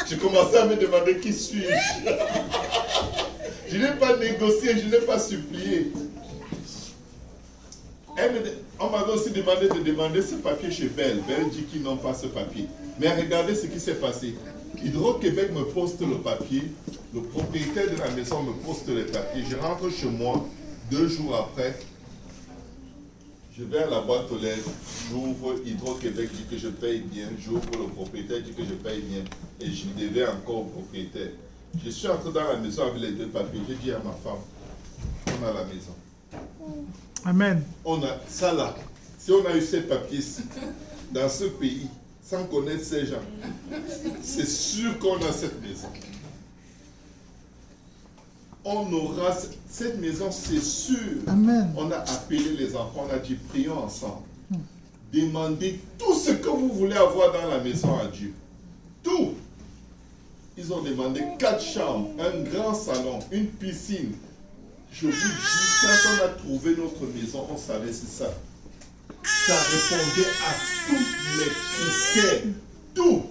J'ai commencé à me demander qui suis-je. Je n'ai pas négocié, je n'ai pas supplié. On m'avait aussi demandé de demander ce papier chez Belle. Belle dit qu'ils n'ont pas ce papier. Mais regardez ce qui s'est passé. Hydro-Québec me poste le papier. Le propriétaire de la maison me poste les papiers. Je rentre chez moi. 2 jours après, je vais à la boîte aux lettres, j'ouvre Hydro-Québec, dit que je paye bien, j'ouvre le propriétaire, dit que je paye bien, et je devais encore au propriétaire. Je suis entré dans la maison avec les 2 papiers, j'ai dit à ma femme, on a la maison. Amen. On a ça là, si on a eu ces papiers-ci, dans ce pays, sans connaître ces gens, c'est sûr qu'on a cette maison. On aura cette maison, c'est sûr. Amen. On a appelé les enfants, on a dit prions ensemble. Demandez tout ce que vous voulez avoir dans la maison à Dieu. Tout. Ils ont demandé 4 chambres, un grand salon, une piscine. Je vous dis, quand on a trouvé notre maison, on savait c'est ça. Ça répondait à tous les critères. Tout.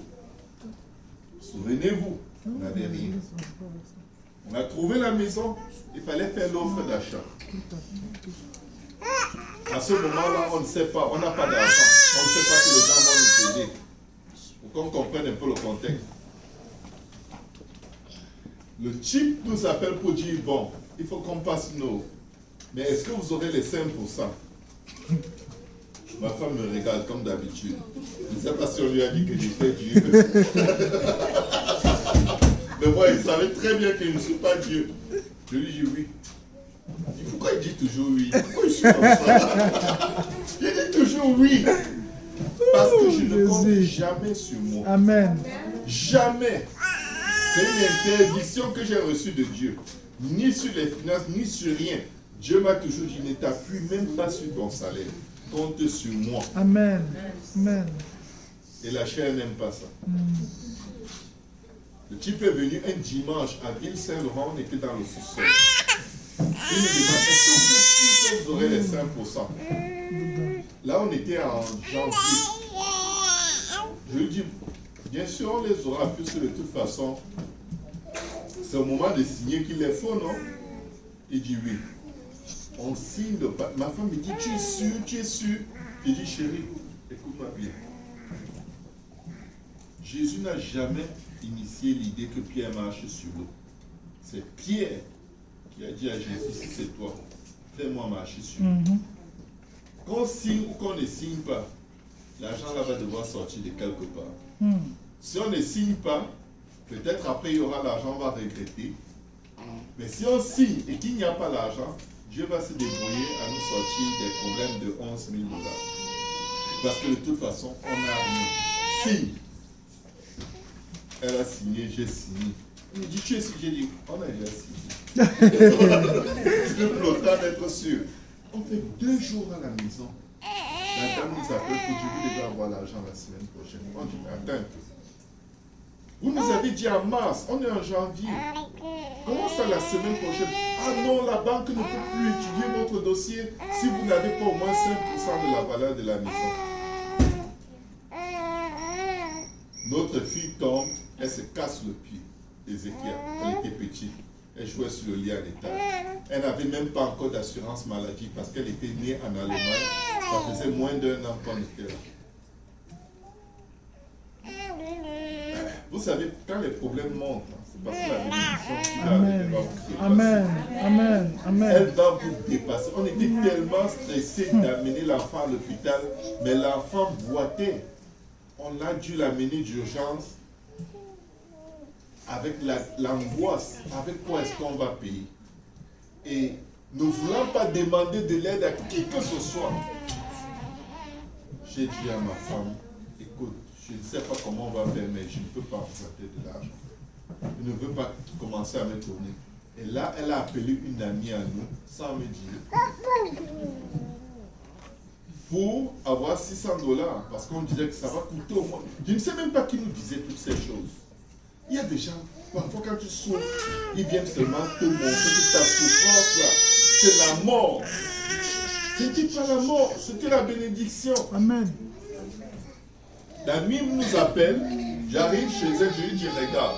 Souvenez-vous, on n'avait rien. On a trouvé la maison, il fallait faire l'offre d'achat. À ce moment-là, on ne sait pas, on n'a pas d'argent. On ne sait pas que les gens vont nous aider. Pour qu'on comprenne un peu le contexte. Le type nous appelle pour dire, bon, il faut qu'on passe nos. Mais est-ce que vous aurez les 5%? Ma femme me regarde comme d'habitude. Je ne sais pas si on lui a dit que j'étais Dieu. Mais moi, il savait très bien que je ne suis pas Dieu. Je lui dis oui. Il dit, pourquoi il dit toujours oui? Pourquoi je suis comme ça? Il dit toujours oui. Parce que je ne compte jamais sur moi. Amen. Jamais. C'est une interdiction que j'ai reçue de Dieu. Ni sur les finances, ni sur rien. Dieu m'a toujours dit, ne t'appuie même pas sur ton salaire. Compte sur moi. Amen. Amen. Et la chair n'aime pas ça. Le type est venu un dimanche à Ville-Saint-Laurent, on était dans le sous-sol. Il me demande, est-ce que vous êtes sûr que vous aurez les 5%? Là, on était en janvier. Je lui dis, bien sûr, on les aura, puisque de toute façon, c'est au moment de signer qu'il les faut, non? Il dit oui. On signe le pas. Ma femme me dit, tu es sûr, tu es sûr? Je dis, chérie, écoute-moi bien. Jésus n'a jamais initié l'idée que Pierre marche sur l'eau. C'est Pierre qui a dit à Jésus, si c'est toi, fais-moi marcher sur l'eau. Qu'on signe ou qu'on ne signe pas, l'argent là va devoir sortir de quelque part. Si on ne signe pas, peut-être après il y aura l'argent, on va regretter. Mais si on signe et qu'il n'y a pas l'argent, Dieu va se débrouiller à nous sortir des problèmes de 11 000 $. Parce que de toute façon, on a rien. Signe. Elle a signé, j'ai signé. Il me dit, tu es sûr? J'ai dit, on a déjà signé. C'est le temps d'être sûr. On fait 2 jours à la maison. La dame nous appelle pour dire, vous devez avoir l'argent la semaine prochaine. On dit, attends un peu. Vous nous avez dit en mars, on est en janvier. Comment ça la semaine prochaine? Ah non, la banque ne peut plus étudier votre dossier si vous n'avez pas au moins 5% de la valeur de la maison. Notre fille tombe, elle se casse le pied. Ézéchiel, elle était petite. Elle jouait sur le lit à l'étage. Elle n'avait même pas encore d'assurance maladie parce qu'elle était née en Allemagne. Ça faisait moins d'1 an qu'on était là. Vous savez, quand les problèmes montent, c'est parce que la bénédiction qui va Amen. Amen. Amen. Amen. Elle va vous dépasser. On était tellement stressés d'amener l'enfant à l'hôpital, mais l'enfant boitait. On a dû l'amener d'urgence avec l'angoisse. Avec quoi est-ce qu'on va payer? Et ne voulant pas demander de l'aide à qui que ce soit, j'ai dit à ma femme, écoute, je ne sais pas comment on va faire, mais je ne peux pas emprunter de l'argent. Je ne veux pas commencer à me tourner. Et là, elle a appelé une amie à nous, sans me dire, pour avoir 600 $, parce qu'on disait que ça va coûter au moins. Je ne sais même pas qui nous disait toutes ces choses. Il y a des gens, parfois quand tu souffres, ils viennent seulement te montrer que ta souffrance là, c'est la mort. Ce n'était pas la mort, c'était la bénédiction. Amen. La mime nous appelle, j'arrive chez elle, je lui dis, regarde,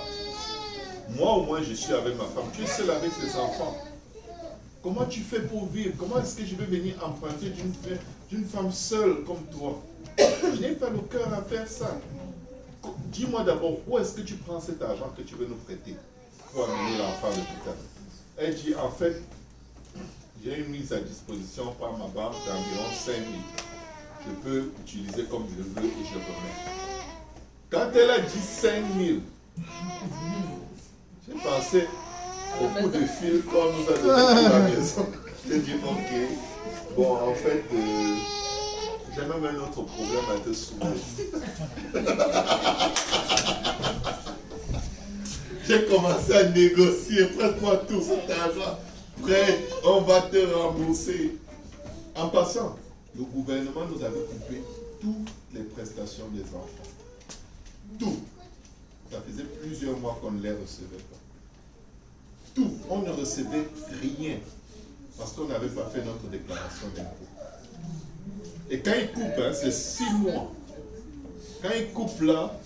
moi au moins je suis avec ma femme, tu es seul avec tes enfants. Comment tu fais pour vivre? Comment est-ce que je vais venir emprunter d'une femme seule comme toi? Je n'ai pas le cœur à faire ça. Dis-moi d'abord, où est-ce que tu prends cet argent que tu veux nous prêter pour amener l'enfant à l'hôpital? Elle dit, en fait, j'ai une mise à disposition par ma banque d'environ 5 000. Je peux utiliser comme je le veux et je remets. Quand elle a dit 5 000, j'ai pensé au coup de fil qu'on nous a donné pour la maison. J'ai dit ok, bon en fait, j'ai même un autre problème à te soulever. J'ai commencé à négocier, prête-moi tout cet argent, prêt, on va te rembourser. En passant, le gouvernement nous avait coupé toutes les prestations des enfants. Tout. Ça faisait plusieurs mois qu'on ne les recevait pas. Tout. On ne recevait rien parce qu'on n'avait pas fait notre déclaration d'impôt. Et quand ils coupent, hein, c'est 6 mois. Quand ils coupent là,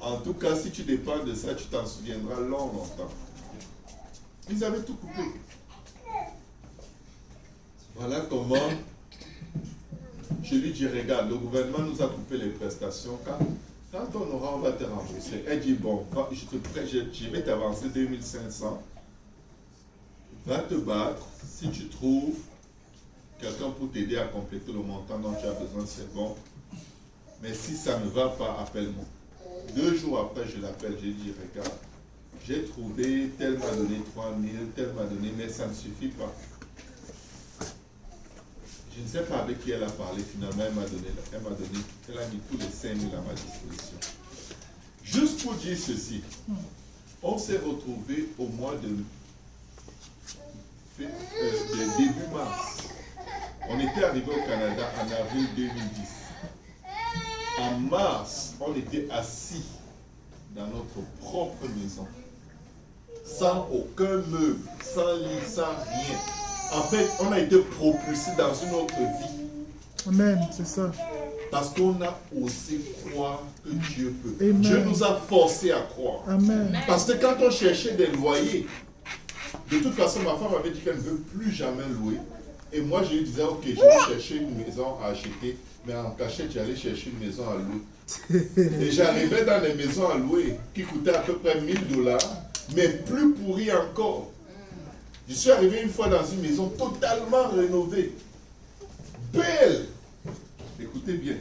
en tout cas, si tu dépends de ça, tu t'en souviendras longtemps. Ils avaient tout coupé. Voilà comment je lui dis, regarde, le gouvernement nous a coupé les prestations. Quand on aura, on va te rembourser. Elle dit, bon, je vais t'avancer 2500. Va te battre. Si tu trouves quelqu'un pour t'aider à compléter le montant dont tu as besoin, c'est bon. Mais si ça ne va pas, appelle-moi. 2 jours après, je l'appelle, j'ai dit, regarde, j'ai trouvé, tel m'a donné 3 000, tel m'a donné, mais ça ne suffit pas. Je ne sais pas avec qui elle a parlé, finalement, elle a mis tous les 5 000 à ma disposition. Juste pour dire ceci, on s'est retrouvés au mois de début mars. On était arrivé au Canada en avril 2010. En mars, on était assis dans notre propre maison, sans aucun meuble, sans lit, sans rien. En fait, on a été propulsé dans une autre vie. Amen, c'est ça. Parce qu'on a osé croire que Dieu peut. Amen. Dieu nous a forcés à croire. Amen. Parce que quand on cherchait des loyers, de toute façon, ma femme avait dit qu'elle ne veut plus jamais louer. Et moi, je lui disais, ok, je vais chercher une maison à acheter, mais en cachette, j'allais chercher une maison à louer. Et j'arrivais dans les maisons à louer qui coûtaient à peu près $1000, mais plus pourries encore. Je suis arrivé une fois dans une maison totalement rénovée, belle. Écoutez bien,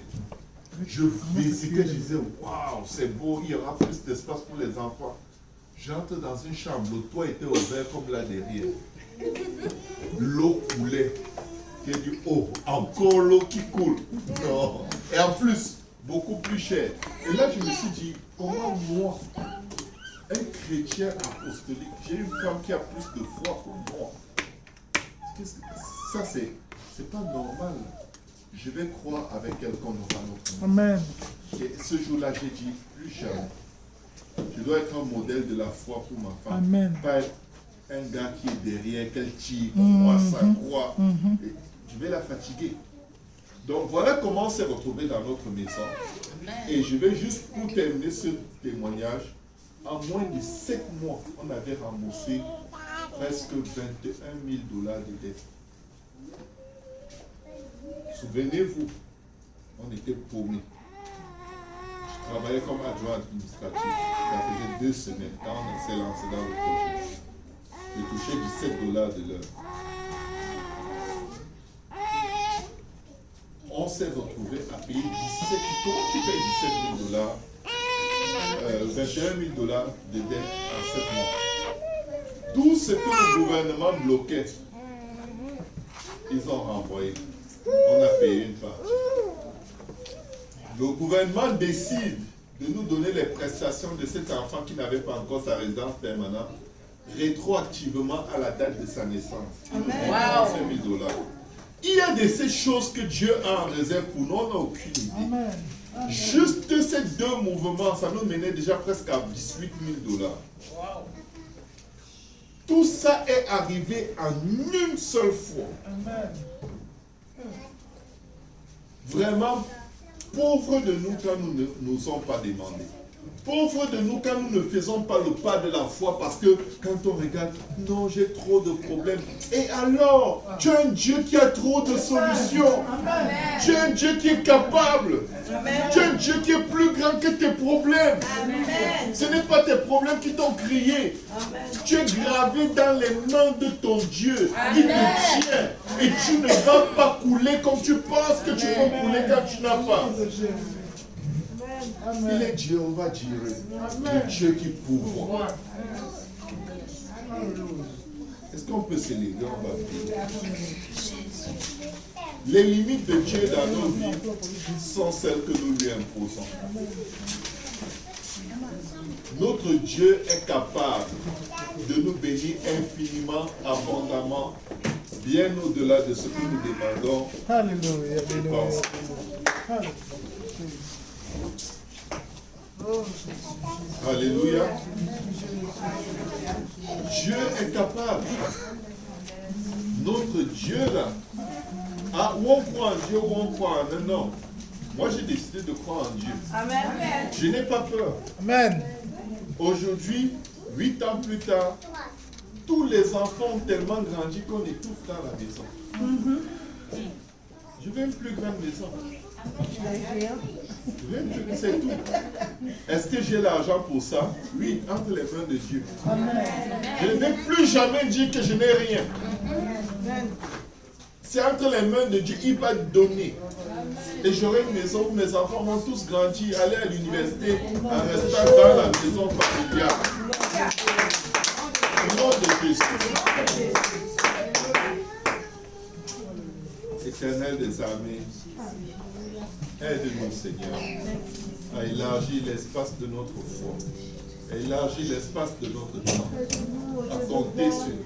je visitais, je disais, waouh, c'est beau, il y aura plus d'espace pour les enfants. J'entre dans une chambre, le toit était ouvert comme là derrière. L'eau coulait. J'ai dit, oh, encore l'eau qui coule. Non. Et en plus, beaucoup plus cher. Et là, je me suis dit, comment moi, un chrétien apostolique, j'ai une femme qui a plus de foi que moi. Ça, c'est pas normal. Je vais croire avec elle qu'on aura notre nom. Amen. Et ce jour-là, j'ai dit, plus jamais. Je dois être un modèle de la foi pour ma femme. Amen. Pas être un gars qui est derrière, qu'elle tire, croit, ça croit. Et je vais la fatiguer. Donc voilà comment on s'est retrouvés dans notre maison. Et je vais juste pour terminer ce témoignage. En moins de 7 mois, on avait remboursé presque $21 000 de dettes. Souvenez-vous, on était paumés. Je travaillais comme adjoint administratif. Ça faisait 2 semaines quand on s'est lancé dans le projet. Je touchais $17 de l'heure. On s'est retrouvé à payer 17 000. Comment tu payes $17 000 21 000 $ de dette en 7 mois. Tout ce que le gouvernement bloquait, ils ont renvoyé. On a payé une partie. Le gouvernement décide de nous donner les prestations de cet enfant qui n'avait pas encore sa résidence permanente rétroactivement à la date de sa naissance. Ils nous ont 25 000 $. Il y a de ces choses que Dieu a en réserve pour nous, on n'a aucune idée. Amen. Juste ces 2 mouvements, ça nous menait déjà presque à 18 000 $. Tout ça est arrivé en une seule fois. Amen. Vraiment, pauvres de nous quand nous ne nous sommes pas demandés. Pauvre de nous quand nous ne faisons pas le pas de la foi parce que quand on regarde, non, j'ai trop de problèmes. Et alors, tu as un Dieu qui a trop de solutions. Tu as un Dieu qui est capable. Tu as un Dieu qui est plus grand que tes problèmes. Ce n'est pas tes problèmes qui t'ont crié. Tu es gravé dans les mains de ton Dieu. Il te tient. Et tu ne vas pas couler comme tu penses que tu peux couler quand tu n'as pas. Il est Dieu, on va dire. Le Dieu qui pourvoit. Est-ce qu'on peut se lever? On va prier. Les limites de Dieu dans nos vies sont celles que nous lui imposons. Notre Dieu est capable de nous bénir infiniment, abondamment, bien au-delà de ce que nous demandons. Alléluia. Alléluia. Dieu est capable. Notre Dieu là. Ah, ou on croit en Dieu ou on croit en un homme. Moi j'ai décidé de croire en Dieu. Amen. Je n'ai pas peur. Amen. Aujourd'hui, 8 ans plus tard, tous les enfants ont tellement grandi qu'on étouffe dans la maison. Je veux une plus grande maison. C'est tout. Est-ce que j'ai l'argent pour ça? Oui, entre les mains de Dieu. Je ne vais plus jamais dire que je n'ai rien. C'est entre les mains de Dieu, il va donner. Et j'aurai une maison où mes enfants vont tous grandir, aller à l'université en restant dans la maison familiale. Au nom de Jésus. Éternel des armées, aide-nous, Seigneur, à élargir l'espace de notre foi, à élargir l'espace de notre temps, à compter sur